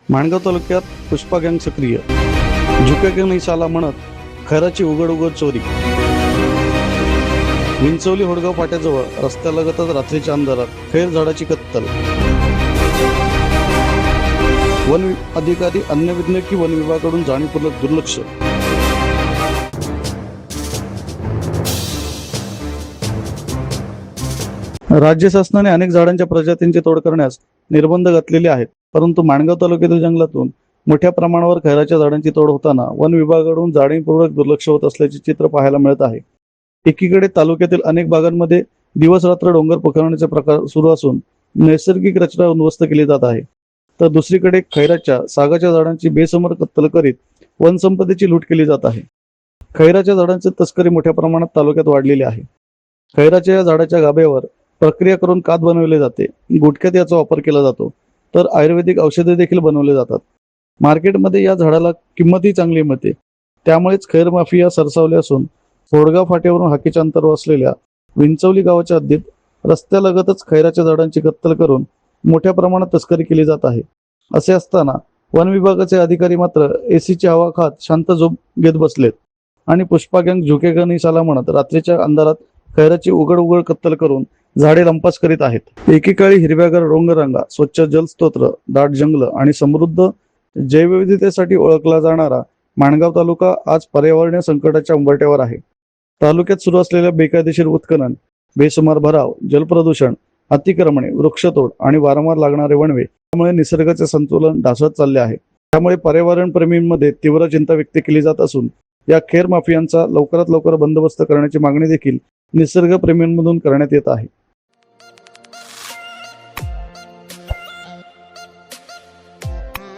माणगाव तालुक्यात पुष्पा गँग सक्रिय, झुकेगे नहीं साला म्हणत खैराची उघड उघड चोरी. विंचवली होडगाव फाट्याजवळ रस्त्यालगतच रात्रीच्या अंधारात खैर झाडाची कत्तल. वन अधिकारी अन्नविज्ञ की वन विभागाकडून जाणीवपूर्वक दुर्लक्ष. राज्य शासनाने अनेक झाडांच्या प्रजातींची तोड करण्यास निर्बंध घातलेले आहेत, परंतु माणगाव तालुक्यातील जंगलातून मोठ्या प्रमाणावर खैराच्या झाडांची तोड होताना वन विभागाकडून जाणीवपूर्वक दुर्लक्ष होत असल्याचे चित्र पाहायला मिळत आहे. एकीकडे तालुक्यातील अनेक भागांमध्ये दिवस रात्र डोंगर पोखरण्याचे प्रकार सुरू असून नैसर्गिक रचना उद्ध्वस्त केली जात आहे, तर दुसरीकडे खैराच्या सागाच्या झाडांची बेसमर कत्तल करीत वनसंपदेची लूट केली जात आहे. खैराच्या झाडांची तस्करी मोठ्या प्रमाणात तालुक्यात वाढलेली आहे. खैराच्या या झाडाच्या गाभ्यावर प्रक्रिया करून कात बनवले जाते, गुटख्यात याचा वापर केला जातो, तर आयुर्वेदिक औषधे देखील बनवले जातात. मार्केटमध्ये या झाडाला किंमतही चांगली मिळते, त्यामुळेच खैर माफिया सरसावले असून होडगाव फाट्यावरून हाकेच्या अंतरावर असलेल्या विंचवली गावाच्या हद्दीत रस्त्यालगतच खैराच्या झाडांची कत्तल करून मोठ्या प्रमाणात तस्करी केली जात आहे. असे असताना वन विभागाचे अधिकारी मात्र एसीची हवा खात शांत झोप घेत बसलेत आणि पुष्पा गँग झुकेगा नहीं साला म्हणत रात्रीच्या अंधारात खैराची उघड उघड कत्तल करून झाडे लंपास करीत आहेत. एकेकाळी हिरव्यागार डोंगररांगा, स्वच्छ जलस्रोत, दाट जंगल आणि समृद्ध जैवविविधतेसाठी ओळखला जाणारा माणगाव तालुका आज पर्यावरणीय संकटाच्या उंबरठ्यावर आहे. तालुक्यात सुरू असलेल्या बेकायदेशीर उत्खनन, बेसुमार भराव, जलप्रदूषण, अतिक्रमणे, वृक्षतोड आणि वारंवार लागणारे वणवे यामुळे निसर्गाचे संतुलन ढासळत चालले आहे. त्यामुळे पर्यावरण प्रेमींमध्ये तीव्र चिंता व्यक्त केली जात असून या खैर माफियांचा लवकरात लवकर बंदोबस्त करण्याची मागणी देखील निसर्गप्रेमींमधून करण्यात येत आहे.